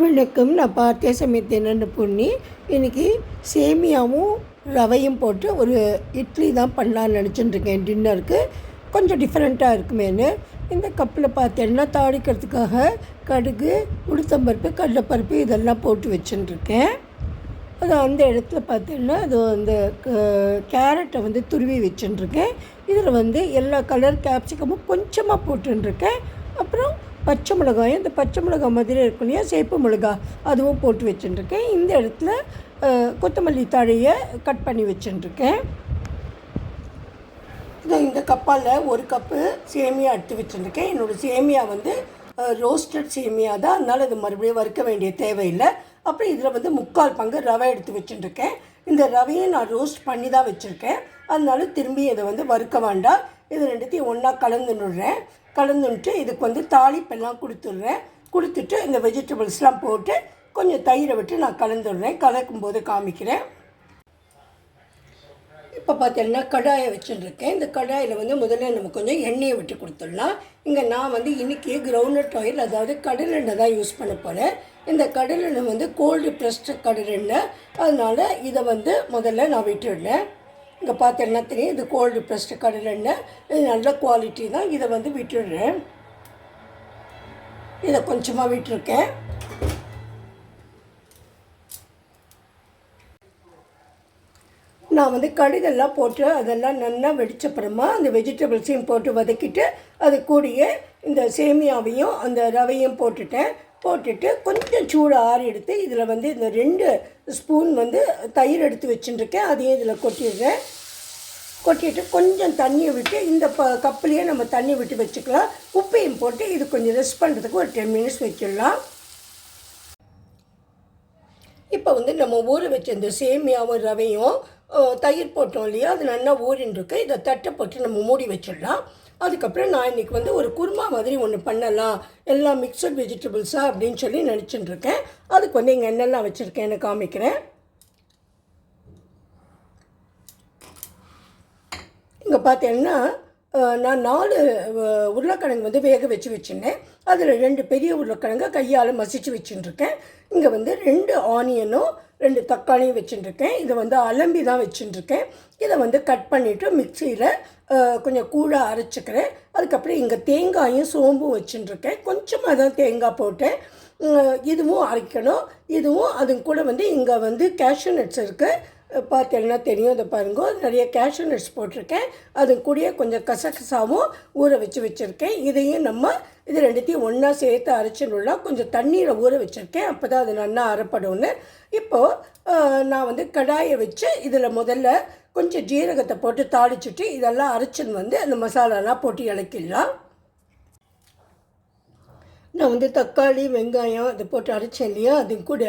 வணக்கம். நான் பார்த்தியா சமையல் என்னென்னு பொண்ணி இன்றைக்கி சேமியாவும் ரவையும் போட்டு ஒரு இட்லி தான் பண்ணலான்னு நினச்சிட்டுருக்கேன். டின்னருக்கு கொஞ்சம் டிஃப்ரெண்ட்டாக இருக்குமேனு இந்த கப்பில் பார்த்தேன்னா தாளிக்கிறதுக்காக கடுகு, உளுத்தம்பருப்பு, கடலைப்பருப்பு இதெல்லாம் போட்டு வச்சுட்டுருக்கேன். அது அந்த இடத்துல பார்த்தீங்கன்னா அது அந்த கேரட்டை வந்து துருவி வச்சுட்டுருக்கேன். இதில் எல்லா கலர் கேப்சிகமும் கொஞ்சமாக போட்டுருக்கேன். அப்புறம் பச்சை மிளகாயும் இந்த பச்சை மிளகாய் மாதிரி இருக்கும் இல்லையா, சேப்பு மிளகா, அதுவும் போட்டு வச்சுட்டுருக்கேன். இந்த இடத்துல கொத்தமல்லி தழையை கட் பண்ணி வச்சுட்டுருக்கேன். இந்த கப்பால் ஒரு கப்பு சேமியா எடுத்து வச்சுருக்கேன். என்னோடய சேமியா ரோஸ்டட் சேமியா தான், அதனால் அது மறுபடியும் வறுக்க வேண்டிய தேவையில்லை. அப்புறம் இதில் 3/4 பங்கு ரவை எடுத்து வச்சுட்டுருக்கேன். இந்த ரவையை நான் ரோஸ்ட் பண்ணி தான் வச்சுருக்கேன். அதனால திரும்பி இதை வறுக்க வேண்டாம். இது ரெண்டுத்தையும் ஒன்றா கலந்துன்ட்டு இதுக்கு தாளிப்பெல்லாம் கொடுத்துட்டு இந்த வெஜிடபிள்ஸ்லாம் போட்டு கொஞ்சம் தயிரை விட்டு நான் கலந்துடுறேன். கலக்கும்போது காமிக்கிறேன். இப்போ பார்த்தீங்கன்னா கடாயை வச்சுட்டுருக்கேன். இந்த கடாயில் முதல்ல நம்ம கொஞ்சம் எண்ணெயை விட்டு கொடுத்துடலாம். இங்கே நான் இன்றைக்கி கிரவுண்ட்நட் ஆயில், அதாவது கடலெண்ணெய் தான் யூஸ் பண்ண போகிறேன். இந்த கடலெண்ணெய் கோல்டு ப்ரெஸ்டு கடலெண்ணெய், அதனால் இதை முதல்ல நான் விட்டுடுறேன். இங்கே பார்த்தீங்கன்னா தெரியும், இது கோல்டு ப்ரெஸ்டு கடலெண்ணெய், இது நல்ல குவாலிட்டி தான். இதை விட்டுடுறேன். இதை கொஞ்சமாக விட்டுருக்கேன். நான் கடுகெல்லாம் போட்டு அதெல்லாம் நல்லா வெடிச்சப்புறமா அந்த வெஜிடபிள்ஸையும் போட்டு வதக்கிட்டு அது கூடிய இந்த சேமியாவையும் அந்த ரவையும் போட்டுட்டு கொஞ்சம் சூடு ஆறி எடுத்து இதில் இந்த 2 ஸ்பூன் தயிர் எடுத்து வச்சுட்டுருக்கேன். அதையும் இதில் கொட்டிட்டு கொஞ்சம் தண்ணியை விட்டு இந்த கப்புலேயே நம்ம தண்ணி விட்டு வச்சுக்கலாம். உப்பையும் போட்டு இது கொஞ்சம் ரெஸ்ட் பண்ணுறதுக்கு ஒரு 10 மினிட்ஸ் வச்சிடலாம். இப்போ நம்ம ஊற வச்ச இந்த சேமியாவும் ரவையும் தயிர் போட்டோம் இல்லையா, அது நல்லா ஊறின்ருக்கு. இதை தட்டை போட்டு நம்ம மூடி வச்சிடலாம். அதுக்கப்புறம் நான் இன்றைக்கி ஒரு குருமா மாதிரி ஒன்று பண்ணலாம், எல்லாம் மிக்சட் வெஜிடபிள்ஸாக அப்படின்னு சொல்லி நினச்சிட்டுருக்கேன். அதுக்கு இங்கே என்னெல்லாம் வச்சுருக்கேன்னு காமிக்கிறேன். இங்கே பார்த்தீங்கன்னா நான் 4 உருளைக்கிழங்கு வேக வச்சுருந்தேன். அதில் 2 பெரிய உருளைக்கிழங்கை கையால் மசிச்சு வச்சுட்டுருக்கேன். இங்கே 2 ஆனியனும் 2 தக்காளியும் வச்சுட்டுருக்கேன். இதை அலம்பி தான் வச்சுட்டுருக்கேன். இதை கட் பண்ணிவிட்டு மிக்சியில் கொஞ்சம் கூழாக அரைச்சிக்கிறேன். அதுக்கப்புறம் இங்கே தேங்காயும் சோம்பும் வச்சுட்டுருக்கேன். கொஞ்சமாக தான் தேங்காய் போட்டேன். இதுவும் அரைக்கணும். இதுவும் அது கூட இங்கே கேஷ்யூ நட்ஸ் இருக்குது. பார்த்தீங்கன்னா தெரியும், இதை பாருங்க, நிறைய கேஷ்யூ நட்ஸ் போட்டிருக்கேன். அது கூட கொஞ்சம் கசகசாவும் ஊற வச்சுருக்கேன். இதையும் இது ரெண்டுத்தையும் ஒன்றா சேர்த்து அரைச்சிடலாம். கொஞ்சம் தண்ணீரை ஊற வச்சுருக்கேன், அப்போ தான் அது நல்லா அரைப்படும்னு. இப்போது நான் கடாயை வச்சு இதில் முதல்ல கொஞ்சம் ஜீரகத்தை போட்டு தாளிச்சுட்டு இதெல்லாம் அரைச்சின்னு அந்த மசாலாலாம் போட்டு இலக்கிடலாம். நான் தக்காளி, வெங்காயம் அதை போட்டு அரைச்சேன் இல்லையா, அது கூட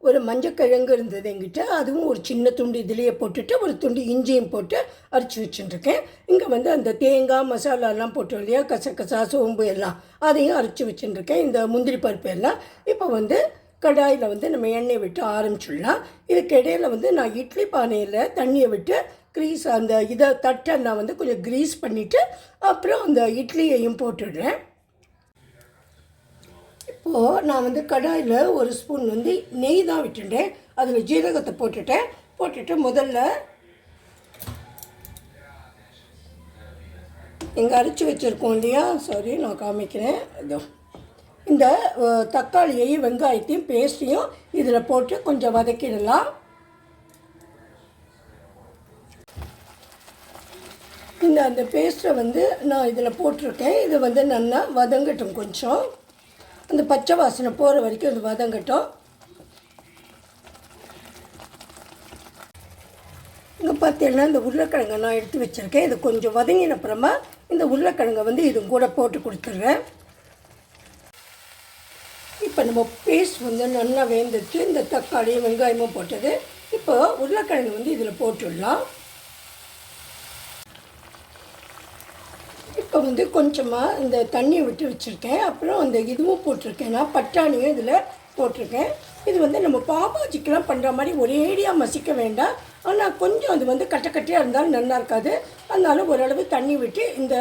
ஒரு மஞ்சக்கிழங்கு இருந்தது என்கிட்ட, அதுவும் ஒரு சின்ன துண்டு இதிலேயே போட்டுட்டு ஒரு துண்டு இஞ்சியும் போட்டு அரைச்சி வச்சுட்டுருக்கேன். இங்கே அந்த தேங்காய் மசாலாலாம் போட்டோம் இல்லையா, கசகசா சோம்பு எல்லாம், அதையும் அரைச்சி வச்சுட்டுருக்கேன். இந்த முந்திரி பருப்பு எல்லாம் இப்போ கடாயில் நம்ம எண்ணெய் விட்டு ஆரம்பிச்சிடலாம். இதுக்கு இடையில் நான் இட்லி பானையில் தண்ணியை விட்டு அந்த இதை தட்டை நான் கொஞ்சம் க்ரீஸ் பண்ணிவிட்டு அப்புறம் அந்த இட்லியையும் போட்டுடுறேன். இப்போது நான் கடாயில் ஒரு ஸ்பூன் நெய் தான் விட்டுட்டேன். அதில் ஜீரகத்தை போட்டுட்டு முதல்ல இங்கே அரைச்சி வச்சுருக்கோம் இல்லையா, சாரி நான் காமிக்கிறேன். இதோ இந்த தக்காளியையும் வெங்காயத்தையும் பேஸ்ட்டையும் இதில் போட்டு கொஞ்சம் வதக்கிடலாம். அந்த பேஸ்ட்டை நான் இதில் போட்டிருக்கேன். இது நல்லா வதங்கட்டும். கொஞ்சம் அந்த பச்சை வாசனை போகிற வரைக்கும் அது வதங்கட்டும். இங்கே பார்த்தீங்கன்னா இந்த உருளைக்கிழங்கை நான் எடுத்து வச்சுருக்கேன். இது கொஞ்சம் வதங்கின அப்புறமா இந்த உருளைக்கிழங்கை இது கூட போட்டு கொடுத்துட்றேன். இப்போ நம்ம பேஸ்ட் நல்லா வேந்துட்டு இந்த தக்காளியும் வெங்காயமும் போட்டது. இப்போ உருளைக்கிழங்கு இதில் போட்டுடலாம். இப்போ கொஞ்சமாக இந்த தண்ணியை விட்டு வச்சுருக்கேன். அப்புறம் அந்த இதுவும் போட்டிருக்கேன், நான் பட்டாணியும் இதில் போட்டிருக்கேன். இது நம்ம பாபாஜிக்கெலாம் பண்ணுற மாதிரி ஒரேடியாக மசிக்க வேண்டாம். ஆனால் கொஞ்சம் அது கட்டையாக இருந்தாலும் நல்லா இருக்காது. அதனால ஓரளவு தண்ணி விட்டு இந்த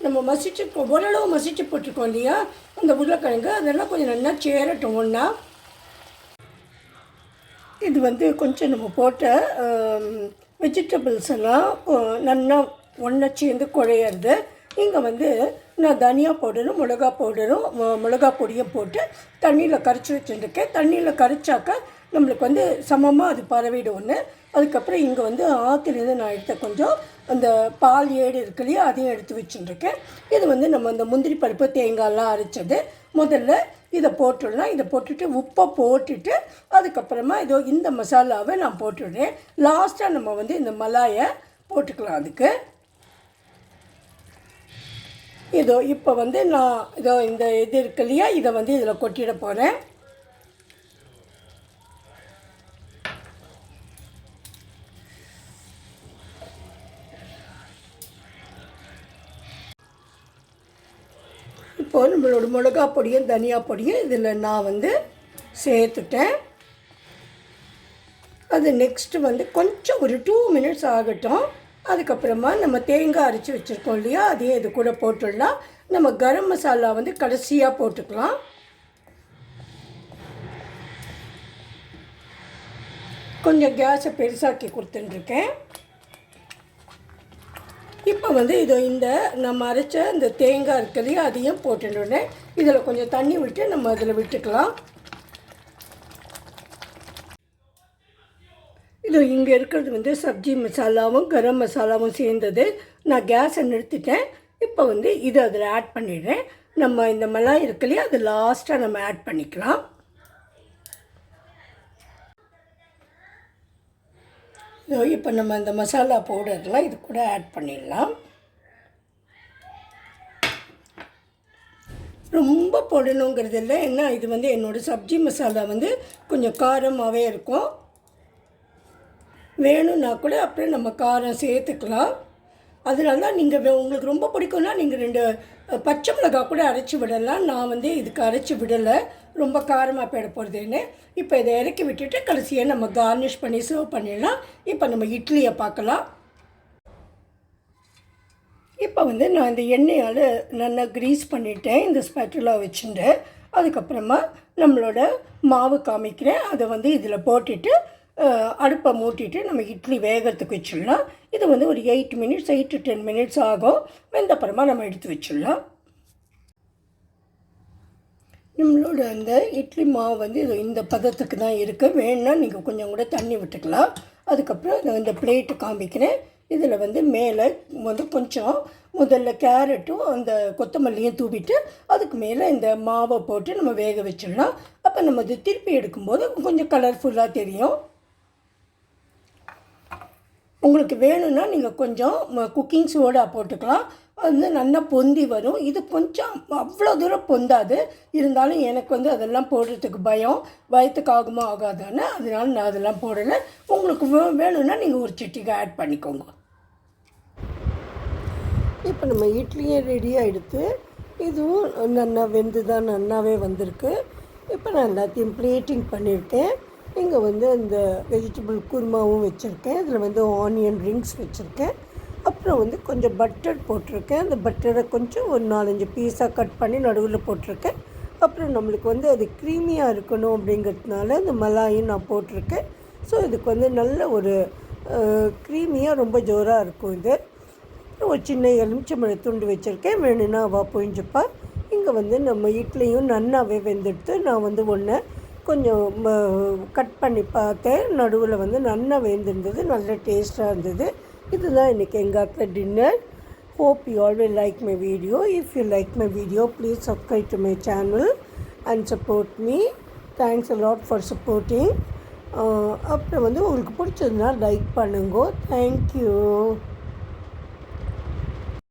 நம்ம மசிச்சு ஓரளவு மசிச்சு போட்டிருக்கோம் இல்லையா அந்த உருளைக்கிழங்கு, அதெல்லாம் கொஞ்சம் நல்லா சேரட்டும் ஒன்றா. இது வந்து கொஞ்சம் நம்ம போட்ட வெஜிடபிள்ஸ் எல்லாம் நல்லா ஒன்றா சேர்ந்து குழையிறது. இங்கே வந்து நான் தனியா பவுடரும் மிளகா பொடியும் போட்டு தண்ணியில் கரைச்சி வச்சுருக்கேன். தண்ணியில் கரைச்சாக்கா நம்மளுக்கு வந்து சமமாக அது பரவிடும் ஒன்று. அதுக்கப்புறம் இங்கே வந்து ஆற்றுலேருந்து நான் எடுத்த கொஞ்சம் அந்த பால் ஏடு இருக்கு இல்லையா, அதையும் எடுத்து வச்சுருக்கேன். இது வந்து நம்ம அந்த முந்திரி பருப்பு தேங்காயெலாம் அரைச்சது. முதல்ல இதை போட்டுடலாம். இதை போட்டுட்டு உப்பை போட்டுட்டு அதுக்கப்புறமா இதோ இந்த மசாலாவை நான் போட்டுடுறேன். லாஸ்ட்டாக நம்ம வந்து இந்த மலாயை போட்டுக்கலாம். அதுக்கு இதோ இப்போ வந்து நான் இதோ இந்த இது இருக்கு இல்லையா, இதை வந்து இதில் கொட்டிட போகிறேன். இப்போது நம்மளோட மிளகா பொடியும் தனியா பொடியும் இதில் நான் வந்து சேர்த்துட்டேன். அது நெக்ஸ்ட்டு வந்து கொஞ்சம் ஒரு 2 மினிட்ஸ் ஆகட்டும். அதுக்கப்புறமா நம்ம தேங்காய் அரைச்சி வச்சுருக்கோம் இல்லையா, அதையும் இது கூட போட்டுடலாம். நம்ம கரம் மசாலா வந்து கடைசியாக போட்டுக்கலாம். கொஞ்சம் கேஸை பெருசாக்கி கொடுத்துட்டுருக்கேன். இப்போ வந்து இதோ இந்த நம்ம அரைச்ச இந்த தேங்காய் இருக்கு இல்லையா, அதையும் போட்டுட்டோன்னே இதில் கொஞ்சம் தண்ணி விட்டு நம்ம அதில் விட்டுக்கலாம். இது இங்கே இருக்கிறது வந்து சப்ஜி மசாலாவும் கரம் மசாலாவும் சேர்ந்தது. நான் கேஸை நிறுத்திட்டேன். இப்போ வந்து இது அதில் ஆட் பண்ணிடுறேன். நம்ம இந்த மலாய் இருக்கு இல்லையா, அது லாஸ்ட்டாக நம்ம ஆட் பண்ணிக்கலாம். இப்போ நம்ம அந்த மசாலா பவுடர்லாம் இது கூட ஆட் பண்ணிடலாம். ரொம்ப போடணுங்கிறது இல்லை, ஏன்னா இது வந்து என்னோடய சப்ஜி மசாலா வந்து கொஞ்சம் காரமாகவே இருக்கும். வேணும்னா கூட அப்புறம் நம்ம காரம் சேர்த்துக்கலாம். அதனால தான் நீங்கள் உங்களுக்கு ரொம்ப பிடிக்கும்னா நீங்கள் 2 பச்சை மிளகாய் கூட அரைச்சி விடலாம். நான் வந்து இதுக்கு அரைச்சி விடலை, ரொம்ப காரமாக போயிட போகிறதுன்னு. இப்போ இதை இறக்கி விட்டுட்டு கடைசியாக நம்ம கார்னிஷ் பண்ணி சர்வ் பண்ணிடலாம். இப்போ நம்ம இட்லியை பார்க்கலாம். இப்போ வந்து நான் இந்த எண்ணெயால் நல்லா க்ரீஸ் பண்ணிவிட்டேன் இந்த ஸ்பேட்டுலா வச்சுட்டு. அதுக்கப்புறமா நம்மளோட மாவு காமிக்கிறேன். அதை வந்து இதில் போட்டுட்டு அடுப்பை மூட்டிட்டு நம்ம இட்லி வேகிறதுக்கு வச்சிடலாம். இது வந்து ஒரு 8 to 10 மினிட்ஸ் ஆகும். வெந்தப்புறமா நம்ம எடுத்து வச்சிடலாம். நம்மளோட அந்த இட்லி மாவு வந்து இது இந்த பதத்துக்கு தான் இருக்குது. வேணுன்னா நீங்கள் கொஞ்சம் கூட தண்ணி விட்டுக்கலாம். அதுக்கப்புறம் இந்த பிளேட்டு காமிக்கிறேன். இதில் வந்து மேலே வந்து கொஞ்சம் முதல்ல கேரட்டும் அந்த கொத்தமல்லியும் தூவிட்டு அதுக்கு மேலே இந்த மாவை போட்டு நம்ம வேக வச்சிடலாம். அப்போ நம்ம இது திருப்பி எடுக்கும்போது கொஞ்சம் கலர்ஃபுல்லாக தெரியும். உங்களுக்கு வேணும்னா நீங்கள் கொஞ்சம் குக்கிங் சோடா போட்டுக்கலாம். அது வந்து நல்லா பொந்தி வரும். இது கொஞ்சம் அவ்வளோ தூரம் பொந்தாது. இருந்தாலும் எனக்கு வந்து அதெல்லாம் போடுறதுக்கு பயம், வயிற்றுக்கு ஆகுமா ஆகாதான்னு, அதனால நான் அதெல்லாம் போடலை. உங்களுக்கு வேணும்னா நீங்கள் ஒரு சிட்டிக்கு ஆட் பண்ணிக்கோங்க. இப்போ நம்ம இட்லியே ரெடி ஆகிடுத்து. இதுவும் நல்லா வெந்து தான் நல்லாவே வந்திருக்கு. இப்போ நான் எல்லாத்தையும் பிளேட்டிங் பண்ணியிருக்கேன். இங்கே வந்து அந்த வெஜிடபிள் குருமாவும் வச்சுருக்கேன். இதில் வந்து ஆனியன் ரிங்ஸ் வச்சுருக்கேன். அப்புறம் வந்து கொஞ்சம் பட்டர் போட்டிருக்கேன். அந்த பட்டரை கொஞ்சம் ஒரு 4-5 பீஸாக கட் பண்ணி நடுவில் போட்டிருக்கேன். அப்புறம் நம்மளுக்கு வந்து அது க்ரீமியாக இருக்கணும் அப்படிங்கிறதுனால இந்த மலாயும் நான் போட்டிருக்கேன். ஸோ இதுக்கு வந்து நல்ல ஒரு க்ரீமியாக ரொம்ப ஜோராக இருக்கும். இது ஒரு சின்ன எலுமிச்சம்பழ துண்டு வச்சுருக்கேன். வேணும்னா புழிஞ்சுப்பா. இங்கே வந்து நம்ம இட்லியும் நன்னாவே வெந்துடுத்து. நான் வந்து ஒன்று கொஞ்சம் கட் பண்ணி பார்த்தேன். நடுவில் வந்து நல்லா வெந்திருந்தது, நல்ல டேஸ்ட்டாக இருந்தது. இதுதான் இன்றைக்கி எங்கள் அக்கா dinner. Hope you all will like my video. If you like my video, please subscribe to my channel and support me. Thanks a lot for supporting. அப்புறம் வந்து உங்களுக்கு பிடிச்சதுன்னா லைக் பண்ணுங்க. Thank you.